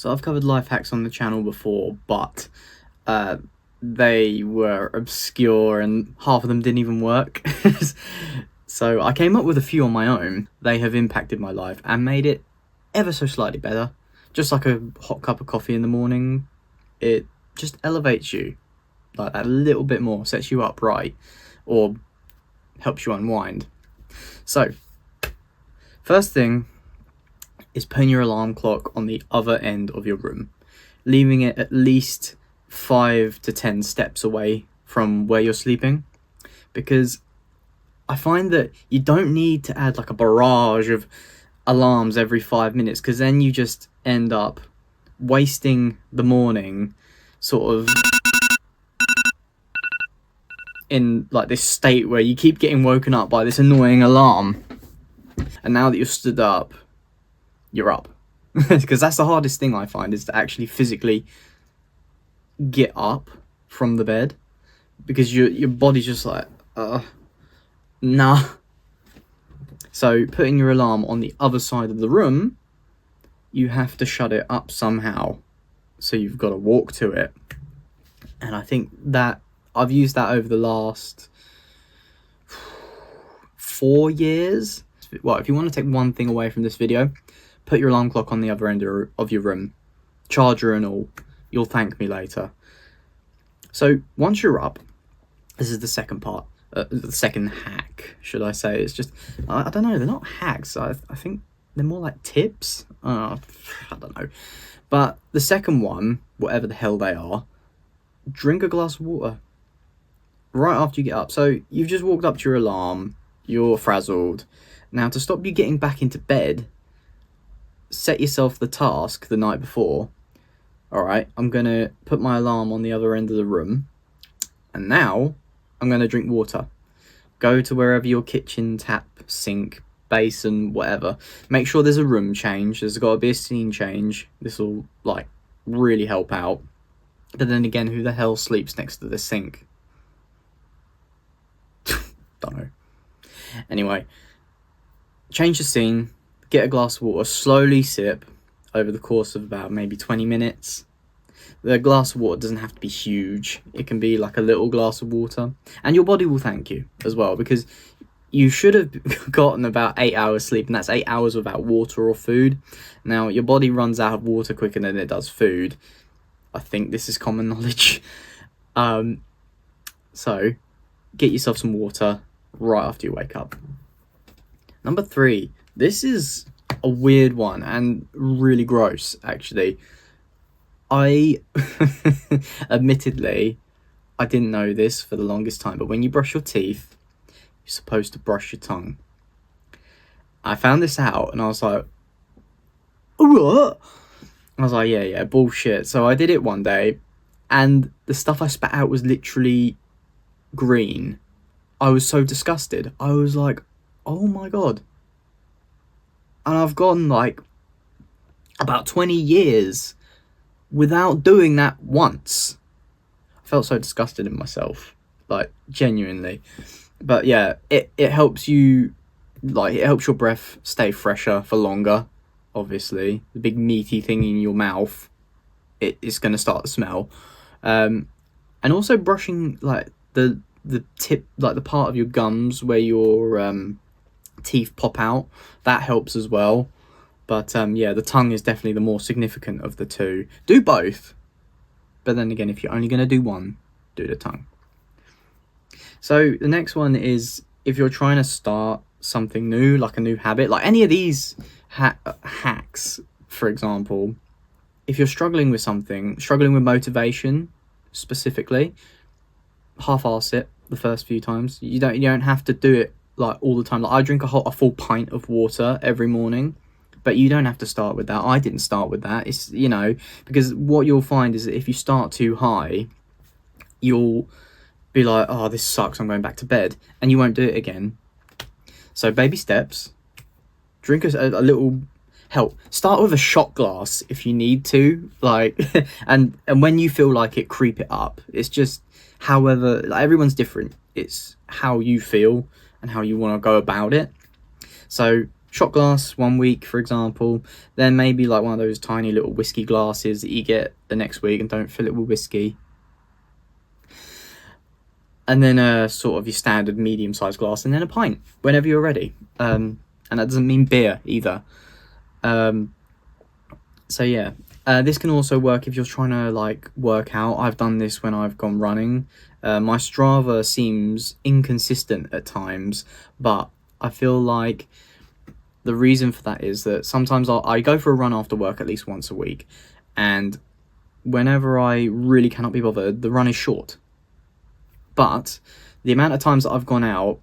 So I've covered life hacks on the channel before, but they were obscure and half of them didn't even work. So I came up with a few on my own. They have impacted my life and made it ever so slightly better. Just like a hot cup of coffee in the morning, it just elevates you like that a little bit more, sets you up right, or helps you unwind. So, first thing is putting your alarm clock on the other end of your room, leaving it at least 5 to 10 steps away from where you're sleeping, because I find that you don't need to add like a barrage of alarms every 5 minutes, because then you just end up wasting the morning sort of in like this state where you keep getting woken up by this annoying alarm, and now that you're stood up, you're up. Because that's the hardest thing I find, is to actually physically get up from the bed, because your body's just like nah. So putting your alarm on the other side of the room, you have to shut it up somehow, so you've got to walk to it. And I think that I've used that over the last 4 years. Well, if you want to take one thing away from this video, put your alarm clock on the other end of your room, charger and all. You'll thank me later. So once you're up, this is the second part, the second hack, should I say. It's just, I don't know, they're not hacks. I think they're more like tips. I don't know. But the second one, whatever the hell they are, drink a glass of water right after you get up. So you've just walked up to your alarm, you're frazzled. Now, to stop you getting back into bed, set yourself the task the night before. All right, I'm going to put my alarm on the other end of the room, and now I'm going to drink water. Go to wherever your kitchen tap, sink, basin, whatever. Make sure there's a room change. There's got to be a scene change. This will like really help out. But then again, who the hell sleeps next to the sink? Don't know. Anyway, change the scene, get a glass of water, slowly sip over the course of about maybe 20 minutes. The glass of water doesn't have to be huge. It can be like a little glass of water. And your body will thank you as well, because you should have gotten about 8 hours sleep, and that's 8 hours without water or food. Now, your body runs out of water quicker than it does food. I think this is common knowledge. So, get yourself some water right after you wake up. Number 3. This is a weird one and really gross, actually. Admittedly, I didn't know this for the longest time, but when you brush your teeth, you're supposed to brush your tongue. I found this out and I was like, what? I was like, yeah, bullshit. So I did it one day, and the stuff I spat out was literally green. I was so disgusted. I was like, oh my god. And I've gone like about 20 years without doing that once. I felt so disgusted in myself, like genuinely. But yeah, it helps you, like, it helps your breath stay fresher for longer. Obviously, the big meaty thing in your mouth, it's going to start to smell. And also brushing like the tip, like the part of your gums where your teeth pop out, that helps as well. But yeah, the tongue is definitely the more significant of the two. Do both, but then again, if you're only going to do one, do the tongue. So the next one is, if you're trying to start something new, like a new habit, like any of these hacks, for example, if you're struggling with something, struggling with motivation specifically, half-arse it the first few times. You don't have to do it like all the time. Like, I drink a full pint of water every morning, but you don't have to start with that. I didn't start with that. It's, you know, because what you'll find is that if you start too high, you'll be like, oh, this sucks, I'm going back to bed, and you won't do it again. So baby steps. Drink a little, hell, start with a shot glass if you need to, like, and when you feel like it, creep it up. It's just, however, like, everyone's different. It's how you feel and how you want to go about it. So shot glass 1 week, for example, then maybe like one of those tiny little whiskey glasses that you get the next week, and don't fill it with whiskey. And then sort of your standard medium-sized glass, and then a pint whenever you're ready. And that doesn't mean beer either. So yeah, this can also work if you're trying to like work out. I've done this when I've gone running. My Strava seems inconsistent at times, but I feel like the reason for that is that sometimes I go for a run after work at least once a week, and whenever I really cannot be bothered, the run is short. But the amount of times that I've gone out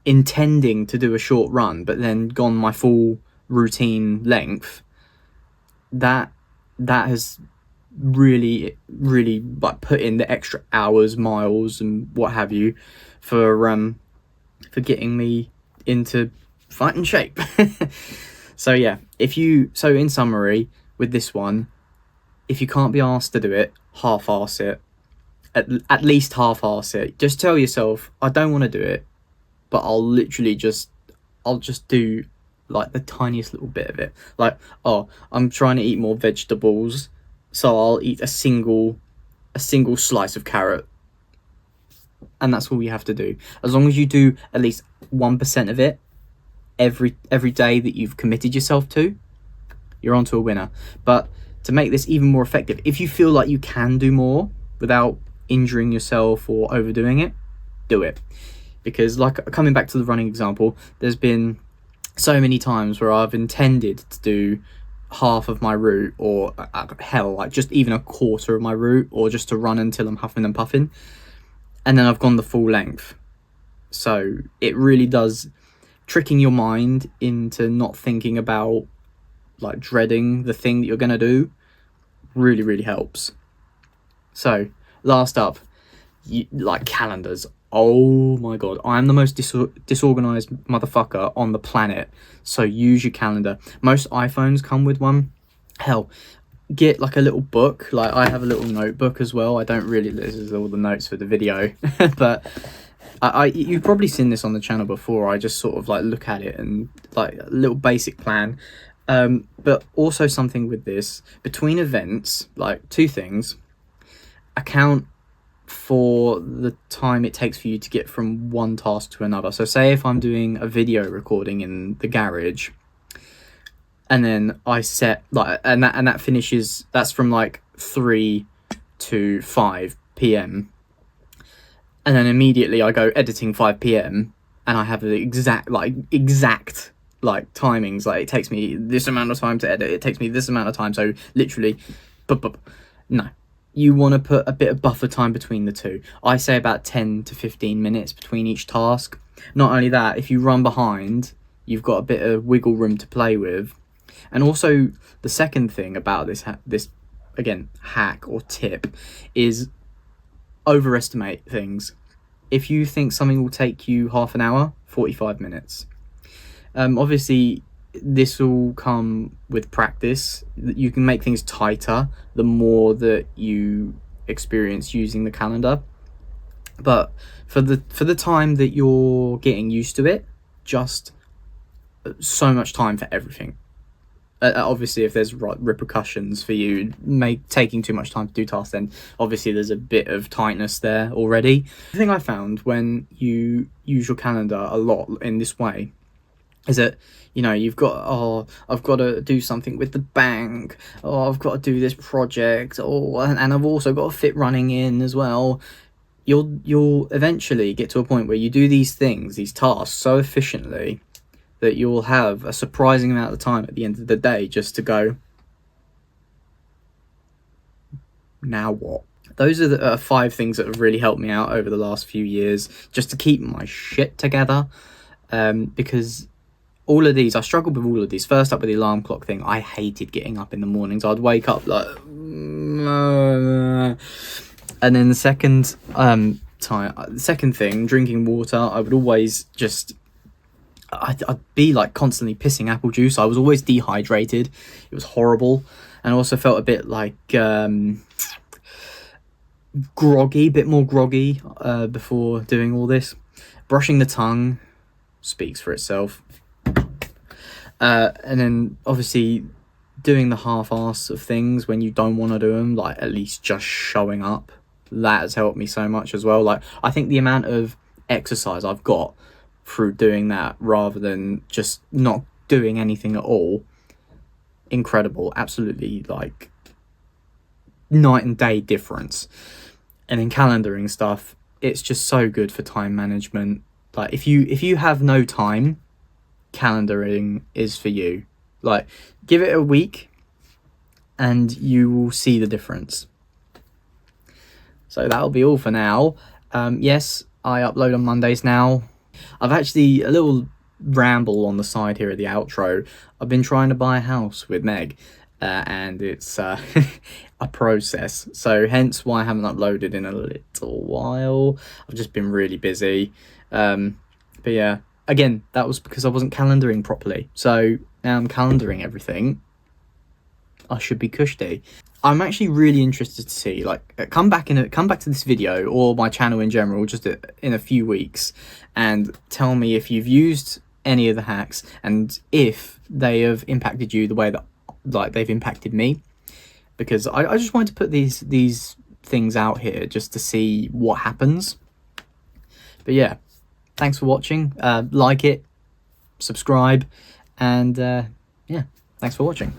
intending to do a short run, but then gone my full routine length, that has really like put in the extra hours, miles, and what have you for getting me into fighting shape. So yeah, in summary, with this one, if you can't be asked to do it, half-ass it. At least half-ass it. Just tell yourself, I don't want to do it, but I'll just do like the tiniest little bit of it. Like, oh, I'm trying to eat more vegetables, so I'll eat a single slice of carrot. And that's all you have to do. As long as you do at least 1% of it every day that you've committed yourself to, you're onto a winner. But to make this even more effective, if you feel like you can do more without injuring yourself or overdoing it, do it. Because, like, coming back to the running example, there's been so many times where I've intended to do half of my route, or hell, like just even a quarter of my route, or just to run until I'm huffing and puffing, and then I've gone the full length. So it really does, tricking your mind into not thinking about like dreading the thing that you're going to do, really helps. So last up, like calendars. Oh my god, I am the most disorganized motherfucker on the planet. So use your calendar. Most iPhones come with one. Hell, get like a little book. Like, I have a little notebook as well. This is all the notes for the video. But you've probably seen this on the channel before. I just sort of like look at it and like a little basic plan. But also something with this, between events, like two things, account for the time it takes for you to get from one task to another. So say if I'm doing a video recording in the garage, and then I set like, and that finishes, that's from like 3 to 5 p.m, and then immediately I go editing 5 p.m, and I have the exact timings. Like, it takes me this amount of time to edit, it takes me this amount of time, so literally no, you want to put a bit of buffer time between the two. I say about 10 to 15 minutes between each task. Not only that, if you run behind, you've got a bit of wiggle room to play with. And also, the second thing about this again, hack or tip, is overestimate things. If you think something will take you half an hour, 45 minutes. Obviously, this will come with practice. You can make things tighter the more that you experience using the calendar. But for the time that you're getting used to it, just so much time for everything. Obviously, if there's repercussions for you taking too much time to do tasks, then obviously there's a bit of tightness there already. The thing I found when you use your calendar a lot in this way is that, you know, you've got, oh, I've got to do something with the bank, oh, I've got to do this project, oh, and I've also got a fit running in as well. You'll eventually get to a point where you do these tasks so efficiently that you'll have a surprising amount of time at the end of the day just to go, now what? Those are the 5 things that have really helped me out over the last few years, just to keep my shit together, because all of these, I struggled with all of these. First up with the alarm clock thing, I hated getting up in the mornings. I'd wake up like, and then the second thing, drinking water, I would always just, I'd be like constantly pissing apple juice. I was always dehydrated. It was horrible. And I also felt a bit like groggy, bit more groggy before doing all this. Brushing the tongue speaks for itself. And then obviously doing the half-ass of things when you don't want to do them, like at least just showing up, that has helped me so much as well. Like I think the amount of exercise I've got through doing that rather than just not doing anything at all, incredible. Absolutely, like night and day difference. And then calendaring stuff, it's just so good for time management. Like if you have no time, calendaring is for you. Like give it a week and you will see the difference. So that'll be all for now. Yes, I upload on Mondays now. I've actually, a little ramble on the side here at the outro, I've been trying to buy a house with Meg, and it's a process, so hence why I haven't uploaded in a little while. I've just been really busy. But yeah, again, that was because I wasn't calendaring properly, so now I'm calendaring everything. I should be cushy. I'm actually really interested to see, like, come back to this video or my channel in general just in a few weeks and tell me if you've used any of the hacks and if they have impacted you the way that like they've impacted me, because I just wanted to put these things out here just to see what happens. But yeah, thanks for watching. Like it, subscribe, and yeah, thanks for watching.